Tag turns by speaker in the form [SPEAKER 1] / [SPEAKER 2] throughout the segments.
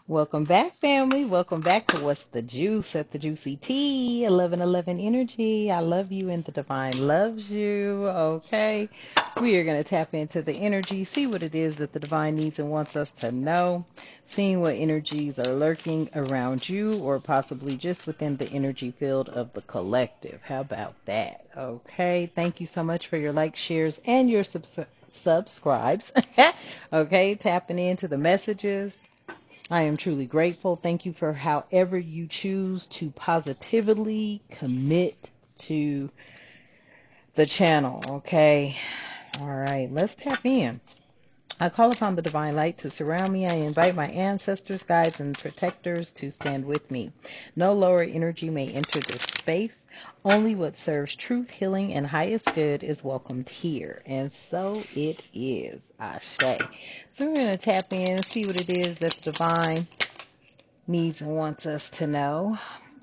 [SPEAKER 1] Welcome back, family. Welcome back to What's the Juice at the Juicy Tea. 1111 Energy. I love you and the divine loves you. Okay. We are going to tap into the energy, see what it is that the divine needs and wants us to know, seeing what energies are lurking around you or possibly just within the energy field of the collective. How about that? Okay. Thank you so much for your likes, shares, and your subscribes. Okay. Tapping into the messages. I am truly grateful. Thank you for however you choose to positively commit to the channel. Okay. All right. Let's tap in. I call upon the divine light to surround me. I invite my ancestors, guides, and protectors to stand with me. No lower energy may enter this space. Only what serves truth, healing, and highest good is welcomed here. And so it is. Ashe. So we're going to tap in and see what it is that the divine needs and wants us to know.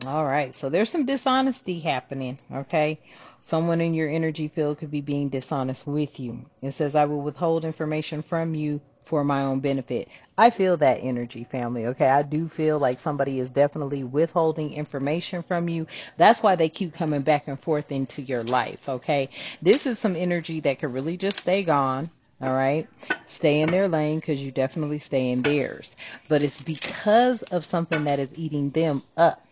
[SPEAKER 1] All right, so there's some dishonesty happening, okay? Someone in your energy field could be being dishonest with you. It says, I will withhold information from you for my own benefit. I feel that energy, family, okay? I do feel like somebody is definitely withholding information from you. That's why they keep coming back and forth into your life, okay? This is some energy that could really just stay gone. All right. Stay in their lane because you definitely stay in theirs. But it's because of something that is eating them up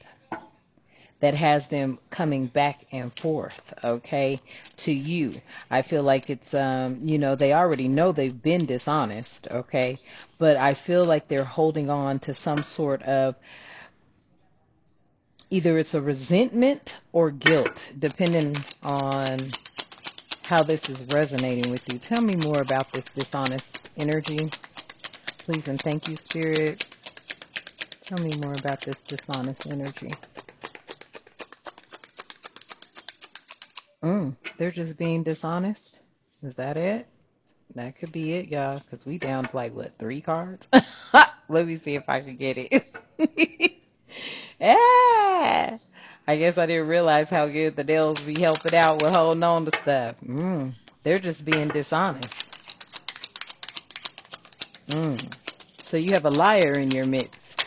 [SPEAKER 1] that has them coming back and forth, okay, to you. I feel like it's, they already know they've been dishonest, okay, but I feel like they're holding on to some sort of, either it's a resentment or guilt, depending on how this is resonating with you. Tell me more about this dishonest energy, please, and thank you, Spirit. Tell me more about this dishonest energy. They're just being dishonest. Is that it? That could be it, y'all, because we down to like, what, 3 cards? Let me see if I can get it. Yeah. I guess I didn't realize how good the Dells be helping out with holding on to stuff. They're just being dishonest. So you have a liar in your midst.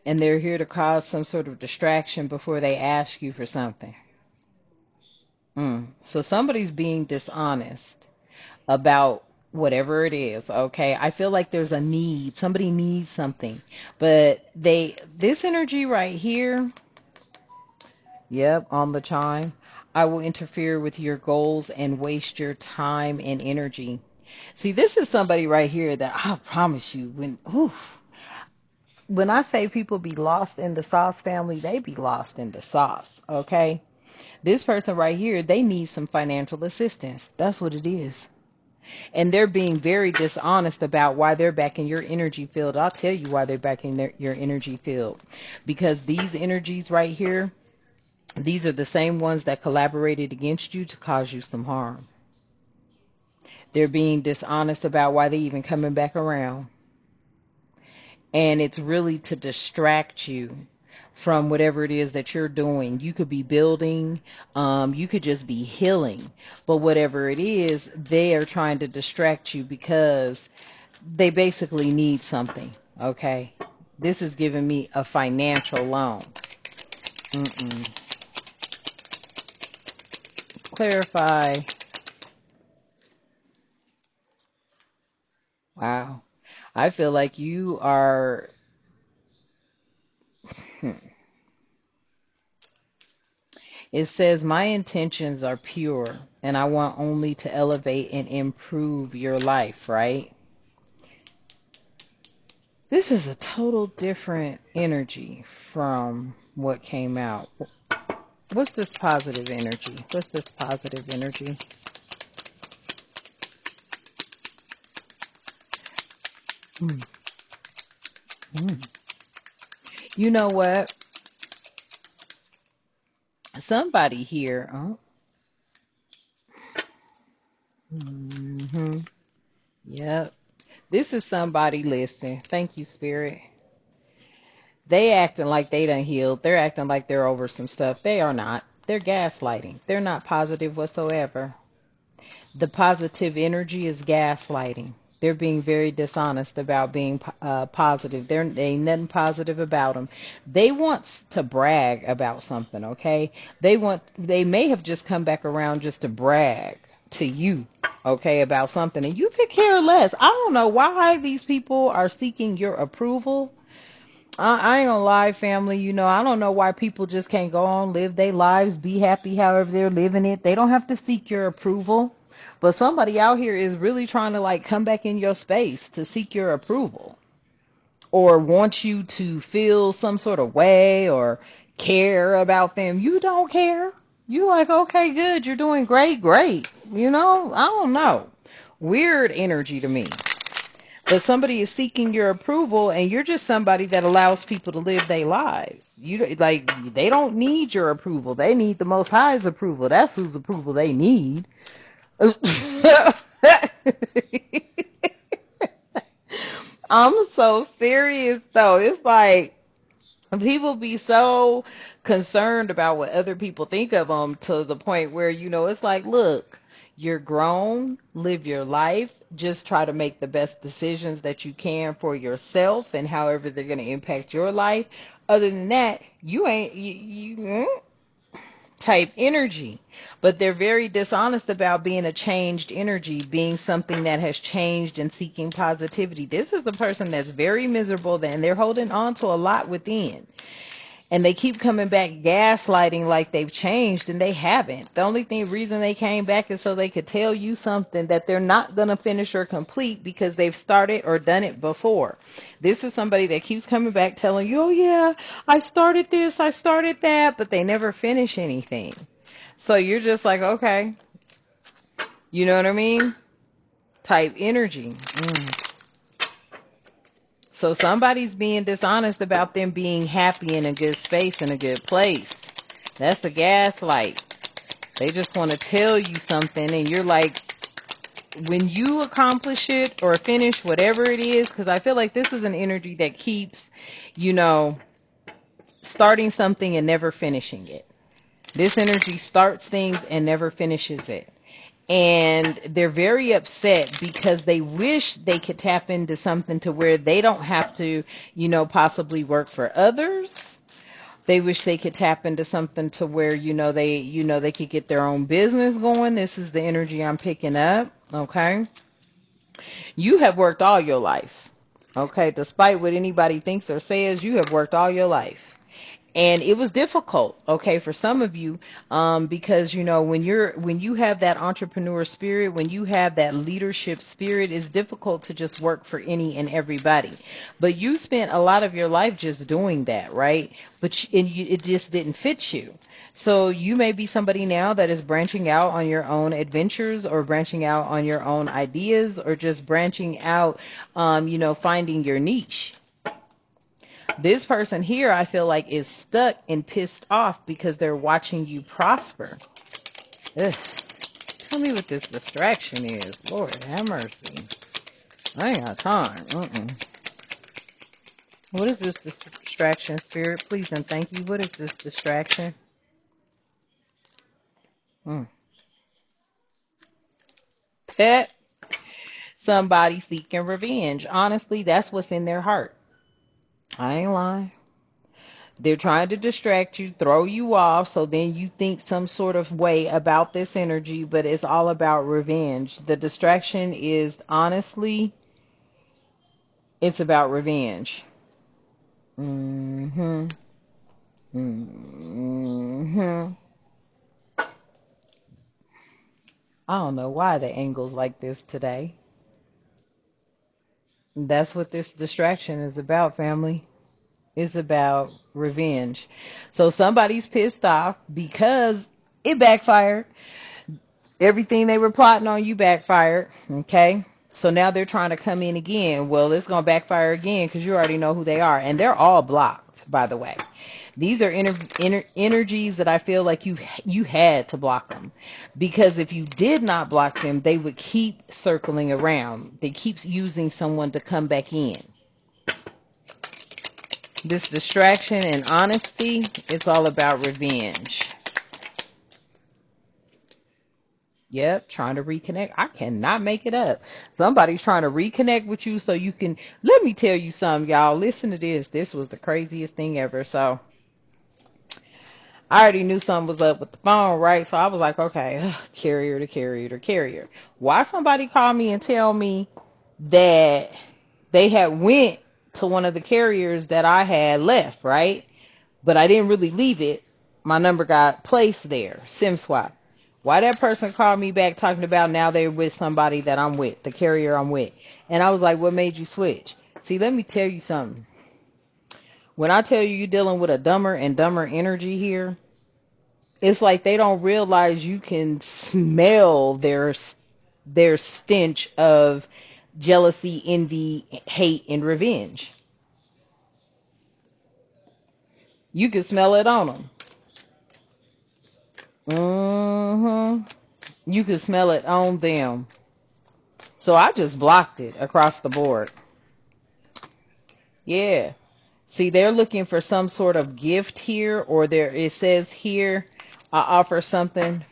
[SPEAKER 1] And they're here to cause some sort of distraction before they ask you for something. So somebody's being dishonest about whatever it is, okay? I feel like there's a need. Somebody needs something. But this energy right here, yep, on the chime, I will interfere with your goals and waste your time and energy. See, this is somebody right here that I promise you, when I say people be lost in the sauce, family, they be lost in the sauce, okay? This person right here, they need some financial assistance. That's what it is. And they're being very dishonest about why they're back in your energy field. I'll tell you why they're back in your energy field. Because these energies right here, these are the same ones that collaborated against you to cause you some harm. They're being dishonest about why they even coming back around. And it's really to distract you from whatever it is that you're doing. You could be building, you could just be healing, but whatever it is, they are trying to distract you because they basically need something. Okay, this is giving me a financial loan. Clarify. Wow, I feel like you are. It says, my intentions are pure and I want only to elevate and improve your life, right? This is a total different energy from what came out. What's this positive energy? What's this positive energy? Mm. Mm. You know what? Somebody here. Oh. Yep. This is somebody, listen. Thank you, Spirit. They acting like they done healed. They're acting like they're over some stuff. They are not. They're gaslighting. They're not positive whatsoever. The positive energy is gaslighting. They're being very dishonest about being positive. There ain't nothing positive about them. They want to brag about something, okay? They may have just come back around just to brag to you, okay, about something, and you could care less. I don't know why these people are seeking your approval. I ain't gonna lie, family. I don't know why people just can't go on, live their lives, be happy however they're living it. They don't have to seek your approval. But somebody out here is really trying to like come back in your space to seek your approval or want you to feel some sort of way or care about them. You don't care. You like, okay, good. You're doing great, great. I don't know. Weird energy to me. But somebody is seeking your approval, and you're just somebody that allows people to live their lives. They don't need your approval. They need the Most High's approval. That's whose approval they need. I'm so serious though. It's like people be so concerned about what other people think of them to the point where, it's like, look, you're grown, live your life, just try to make the best decisions that you can for yourself and however they're going to impact your life. Other than that, you ain't, type energy. But they're very dishonest about being a changed energy, being something that has changed and seeking positivity. This is a person that's very miserable and they're holding on to a lot within. And they keep coming back gaslighting like they've changed, and they haven't. The only reason they came back is so they could tell you something that they're not going to finish or complete because they've started or done it before. This is somebody that keeps coming back telling you, oh yeah, I started this, I started that, but they never finish anything. So you're just like, okay, you know what I mean? Type energy. So somebody's being dishonest about them being happy in a good space, in a good place. That's a gaslight. They just want to tell you something, and you're like, when you accomplish it or finish whatever it is, because I feel like this is an energy that keeps, starting something and never finishing it. This energy starts things and never finishes it. And they're very upset because they wish they could tap into something to where they don't have to, possibly work for others. They wish they could tap into something to where, they could get their own business going. This is the energy I'm picking up. Okay. You have worked all your life. Okay. Despite what anybody thinks or says, you have worked all your life. And it was difficult, okay, for some of you, because when you have that entrepreneur spirit, when you have that leadership spirit, it's difficult to just work for any and everybody. But you spent a lot of your life just doing that, right? It just didn't fit you. So you may be somebody now that is branching out on your own adventures, or branching out on your own ideas, or just branching out, finding your niche. This person here, I feel like, is stuck and pissed off because they're watching you prosper. Ugh. Tell me what this distraction is. Lord, have mercy. I ain't got time. What is this distraction, Spirit? Please and thank you. What is this distraction? Pet. Somebody seeking revenge. Honestly, that's what's in their heart. I ain't lying. They're trying to distract you, throw you off, so then you think some sort of way about this energy, but it's all about revenge. The distraction is, honestly, it's about revenge. Mm-hmm. Mm-hmm. I don't know why the angle's like this today. That's what this distraction is about, family. It's about revenge. So somebody's pissed off because it backfired. Everything they were plotting on you backfired. Okay. So now they're trying to come in again. Well, it's going to backfire again because you already know who they are. And they're all blocked, by the way. These are energies that I feel like you had to block them. Because if you did not block them, they would keep circling around. They keep using someone to come back in. This distraction and honesty, it's all about revenge. Yep, trying to reconnect. I cannot make it up. Somebody's trying to reconnect with you so you can. Let me tell you something, y'all. Listen to this. This was the craziest thing ever. So I already knew something was up with the phone, right? So I was like, okay, carrier to carrier to carrier. Why somebody call me and tell me that they had went to one of the carriers that I had left, right? But I didn't really leave it. My number got placed there, SIM swap. Why that person called me back talking about now they're with somebody that I'm with, the carrier I'm with. And I was like, what made you switch? See, let me tell you something. When I tell you you're dealing with a dumber and dumber energy here, it's like they don't realize you can smell their stench of jealousy, envy, hate, and revenge. You can smell it on them. You can smell it on them. So I just blocked it across the board. Yeah. See, they're looking for some sort of gift here, or there it says here, I offer something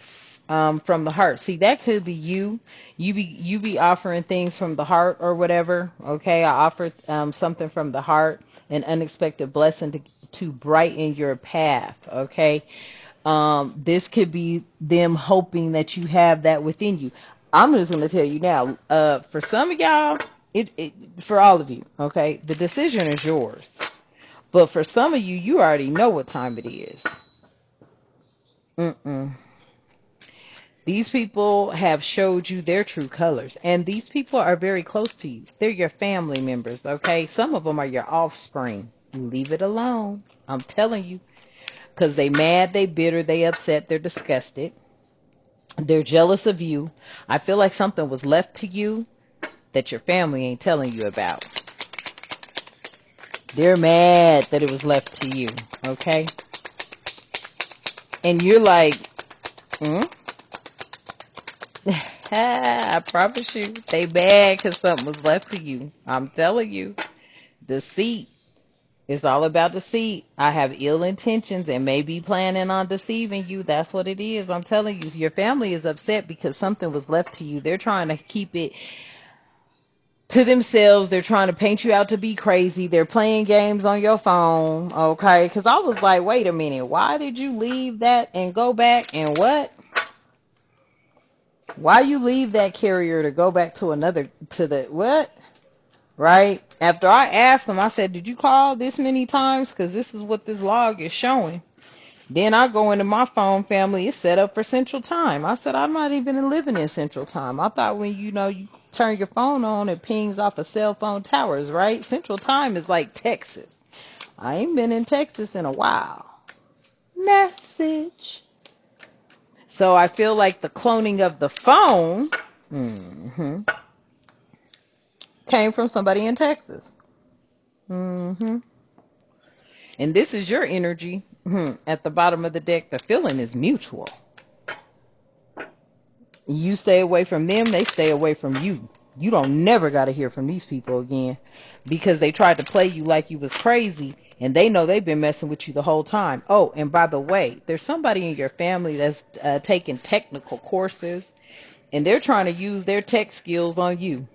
[SPEAKER 1] from the heart. See, that could be you. You be offering things from the heart or whatever. Okay, I offered something from the heart, an unexpected blessing to brighten your path. Okay, this could be them hoping that you have that within you. I'm just going to tell you now, for some of y'all, for all of you, okay, the decision is yours. But for some of you, you already know what time it is. Mm-mm. These people have showed you their true colors, and these people are very close to you. They're your family members, okay? Some of them are your offspring. Leave it alone. I'm telling you. Because they mad, they bitter, they upset, they're disgusted. They're jealous of you. I feel like something was left to you that your family ain't telling you about. They're mad that it was left to you, okay? And you're like, hmm? I promise you, they mad because something was left to you. I'm telling you, deceit. It's all about deceit. I have ill intentions and may be planning on deceiving you. That's what it is. I'm telling you, your family is upset because something was left to you. They're trying to keep it to themselves. They're trying to paint you out to be crazy. They're playing games on your phone. Okay. Because I was like, wait a minute. Why did you leave that and go back and what? Why you leave that carrier to go back to another, to the what? Right? After I asked them, I said, did you call this many times? Because this is what this log is showing. Then I go into my phone family. It's set up for Central Time. I said, I'm not even living in Central Time. I thought when you turn your phone on, it pings off of cell phone towers, right? Central Time is like Texas. I ain't been in Texas in a while. Message. So I feel like the cloning of the phone came from somebody in Texas. And this is your energy at the bottom of the deck. The feeling is mutual. You stay away from them, they stay away from you. You don't never got to hear from these people again because they tried to play you like you was crazy and they know they've been messing with you the whole time. Oh, and by the way, there's somebody in your family that's taking technical courses and they're trying to use their tech skills on you.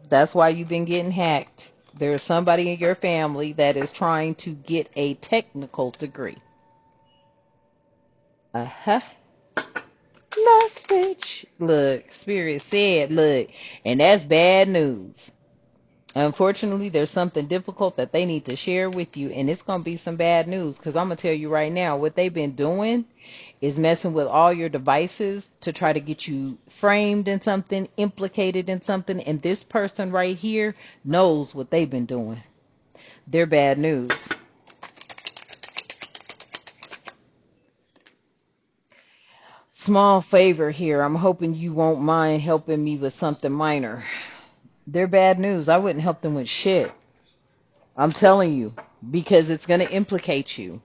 [SPEAKER 1] That's why you've been getting hacked. There's somebody in your family that is trying to get a technical degree. Uh-huh. Message. Look, Spirit said, look, and that's bad news. Unfortunately, there's something difficult that they need to share with you, and it's going to be some bad news because I'm going to tell you right now, what they've been doing is messing with all your devices to try to get you framed in something, implicated in something, and this person right here knows what they've been doing. They're bad news. Small favor here. I'm hoping you won't mind helping me with something minor. They're bad news. I wouldn't help them with shit. I'm telling you, because it's going to implicate you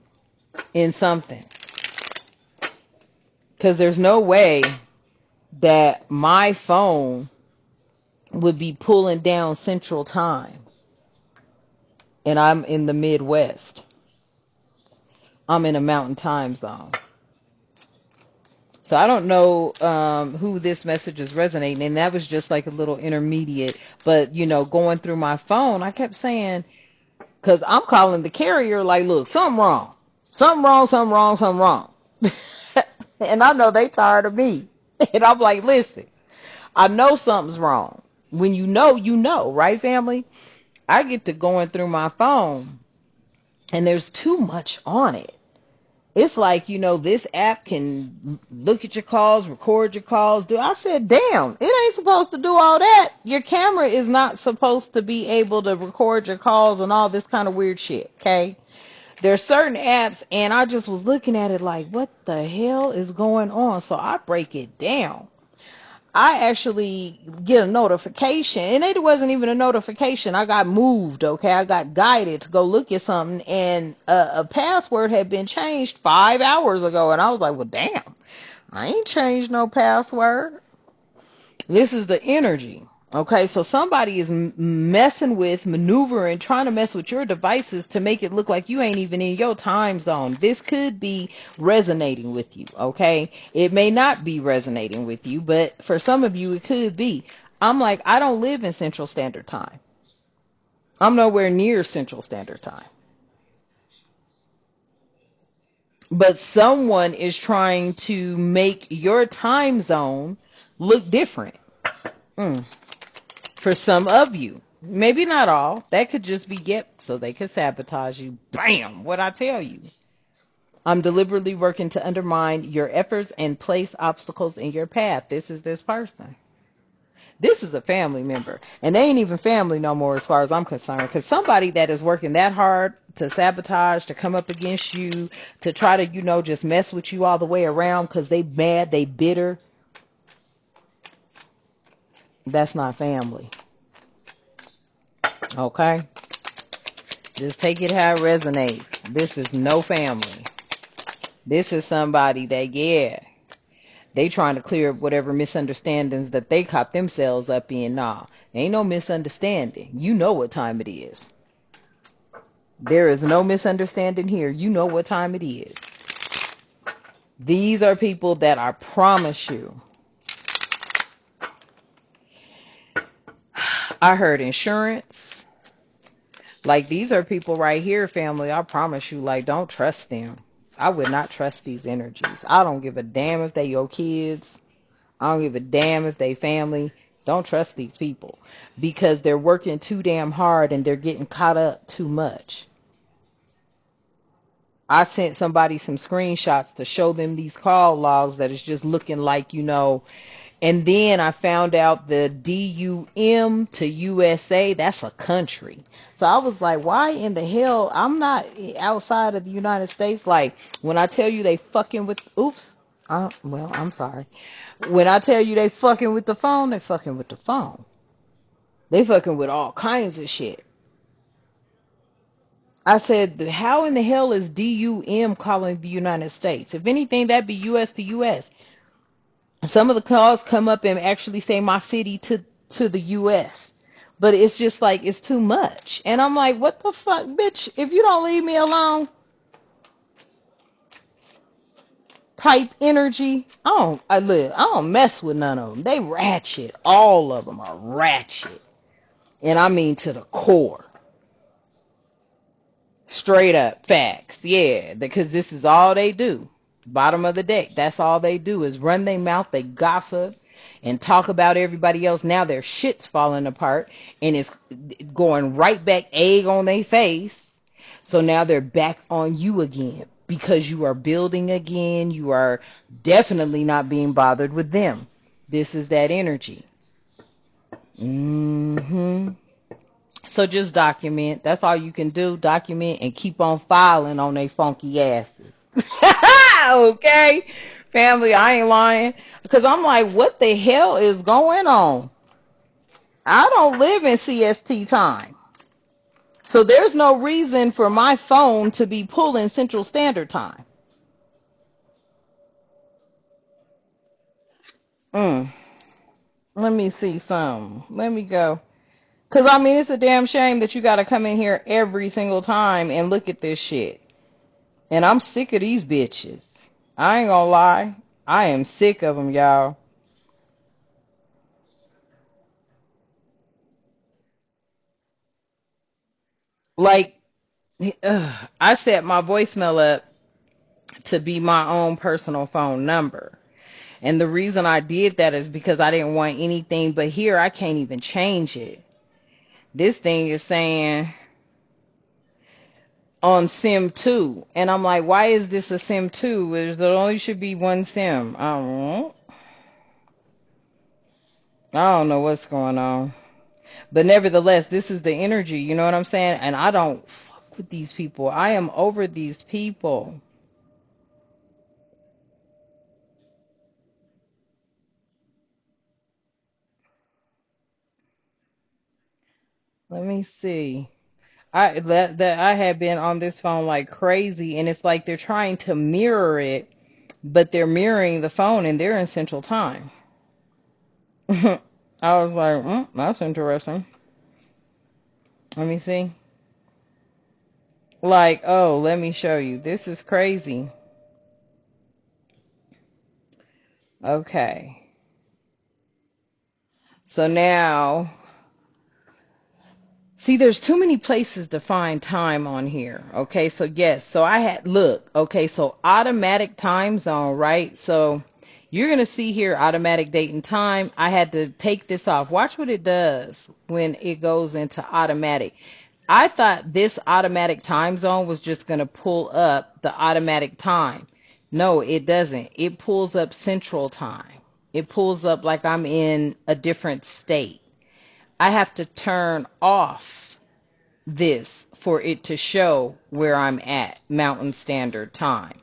[SPEAKER 1] in something. Because there's no way that my phone would be pulling down Central Time and I'm in the Midwest. I'm in a mountain time zone. So I don't know who this message is resonating, and that was just like a little intermediate. But going through my phone, I kept saying, because I'm calling the carrier, like, look, something wrong, something wrong, something wrong, something wrong, and I know they tired of me, and I'm like, listen, I know something's wrong. When you know, right, family? I get to going through my phone, and there's too much on it. It's like, this app can look at your calls, record your calls. I said, damn, it ain't supposed to do all that. Your camera is not supposed to be able to record your calls and all this kind of weird shit, okay? There's certain apps, and I just was looking at it like, what the hell is going on? So I break it down. I actually get a notification, and it wasn't even a notification. I got moved, okay? I got guided to go look at something, and a password had been changed 5 hours ago, and I was like, well, damn, I ain't changed no password. This is the energy. Okay, so somebody is messing with, maneuvering, trying to mess with your devices to make it look like you ain't even in your time zone. This could be resonating with you, okay? It may not be resonating with you, but for some of you, it could be. I'm like, I don't live in Central Standard Time. I'm nowhere near Central Standard Time. But someone is trying to make your time zone look different. For some of you, maybe not all. That could just be so they could sabotage you. Bam! What I tell you. I'm deliberately working to undermine your efforts and place obstacles in your path. This is this person. This is a family member. And they ain't even family no more as far as I'm concerned. Because somebody that is working that hard to sabotage, to come up against you, to try to, just mess with you all the way around because they mad, they bitter. That's not family. Okay? Just take it how it resonates. This is no family. This is somebody that, they trying to clear up whatever misunderstandings that they caught themselves up in. Nah, ain't no misunderstanding. You know what time it is. There is no misunderstanding here. You know what time it is. These are people that I promise you. I heard insurance. Like, these are people right here, family. I promise you, like, don't trust them. I would not trust these energies. I don't give a damn if they your kids. I don't give a damn if they family. Don't trust these people because they're working too damn hard and they're getting caught up too much. I sent somebody some screenshots to show them these call logs that is just looking like, and then I found out the DUM to USA, that's a country. So I was like, why in the hell? I'm not outside of the United States. Like, when I tell you they fucking with, well, I'm sorry. When I tell you they fucking with the phone, they fucking with the phone. They fucking with all kinds of shit. I said, how in the hell is DUM calling the United States? If anything, that'd be US to US. Some of the calls come up and actually say my city to the US. But it's just like, it's too much. And I'm like, what the fuck, bitch? If you don't leave me alone, type energy, I don't mess with none of them. They ratchet. All of them are ratchet. And I mean to the core. Straight up facts. Yeah, because this is all they do. Bottom of the deck. That's all they do is run their mouth, they gossip and talk about everybody else. Now their shit's falling apart and it's going right back egg on their face. So now they're back on you again because you are building again. You are definitely not being bothered with them. This is that energy. So just document. That's all you can do. Document and keep on filing on they funky asses. Okay? Family, I ain't lying. Because I'm like, what the hell is going on? I don't live in CST time. So there's no reason for my phone to be pulling Central Standard Time. Let me see some. Let me go. Because, I mean, it's a damn shame that you got to come in here every single time and look at this shit. And I'm sick of these bitches. I ain't gonna lie. I am sick of them, y'all. Like, I set my voicemail up to be my own personal phone number. And the reason I did that is because I didn't want anything, but here I can't even change it. This thing is saying on SIM 2. And I'm like, why is this a SIM 2? There only should be one SIM. I don't know what's going on. But nevertheless, this is the energy, you know what I'm saying? And I don't fuck with these people. I am over these people. Let me see. That I have been on this phone like crazy, and it's like they're trying to mirror it, but they're mirroring the phone and they're in Central Time. I was like, that's interesting. Let me see. Like, oh, let me show you. This is crazy. Okay. So now, see, there's too many places to find time on here. Okay, so yes, so I had, look, okay, so automatic time zone, right? So you're going to see here automatic date and time. I had to take this off. Watch what it does when it goes into automatic. I thought this automatic time zone was just going to pull up the automatic time. No, it doesn't. It pulls up central time. It pulls up like I'm in a different state. I have to turn off this for it to show where I'm at, Mountain Standard Time.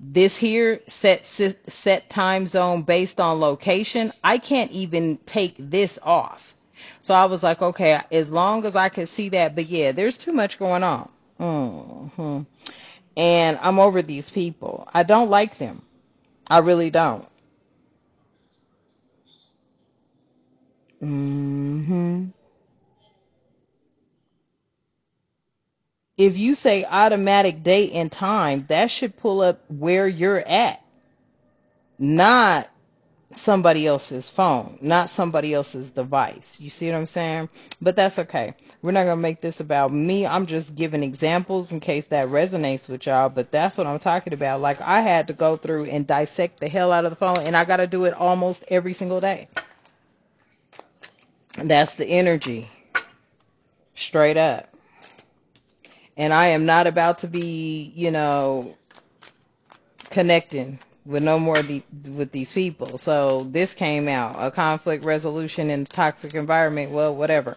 [SPEAKER 1] This here set time zone based on location. I can't even take this off. So I was like, okay, as long as I can see that, but yeah, there's too much going on. And I'm over these people. I don't like them. I really don't. hmm If you say automatic date and time, that should pull up where you're at, not somebody else's phone, not somebody else's device. You see what I'm saying? But that's okay. We're not going to make this about me. I'm just giving examples in case that resonates with y'all. But that's what I'm talking about. Like, I had to go through and dissect the hell out of the phone, and I got to do it almost every single day. That's the energy. Straight up. And I am not about to be, connecting with no more with these people. So this came out, a conflict resolution in a toxic environment. Well, whatever.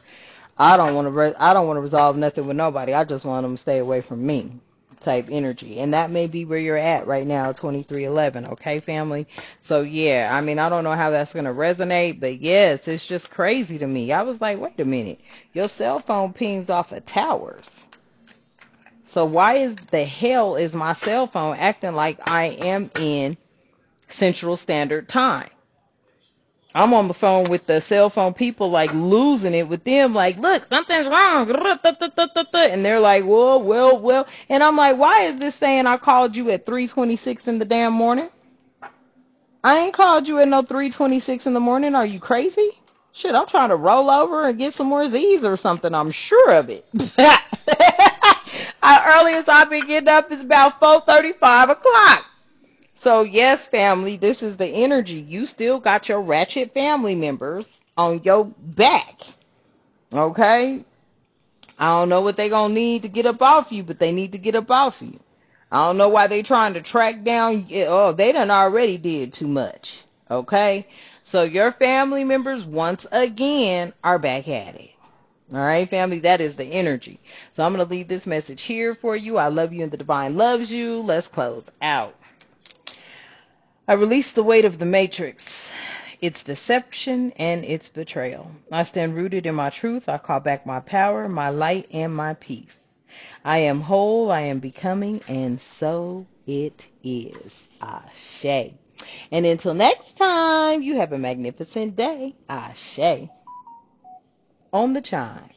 [SPEAKER 1] I don't want to resolve nothing with nobody. I just want them to stay away from me. Type energy. And that may be where you're at right now, 2311. Okay, family? So yeah, I mean, I don't know how that's going to resonate, but yes, it's just crazy to me. I was like, wait a minute. Your cell phone pings off of towers. So why is the hell is my cell phone acting like I am in Central Standard Time? I'm on the phone with the cell phone people, like losing it with them, like, look, something's wrong. And they're like, well. And I'm like, why is this saying I called you at 3:26 in the damn morning? I ain't called you at no 3:26 in the morning. Are you crazy? Shit, I'm trying to roll over and get some more Z's or something. I'm sure of it. Earliest I've been getting up is about 4:30, 5 o'clock. So yes, family, this is the energy. You still got your ratchet family members on your back. Okay? I don't know what they gonna need to get up off you, but they need to get up off you. I don't know why they trying to track down. Oh, they done already did too much. Okay? So your family members, once again, are back at it. All right, family, that is the energy. So I'm going to leave this message here for you. I love you and the divine loves you. Let's close out. I release the weight of the matrix, its deception and its betrayal. I stand rooted in my truth. I call back my power, my light, and my peace. I am whole, I am becoming, and so it is. Ashe. And until next time, you have a magnificent day. Ashe. On the chime.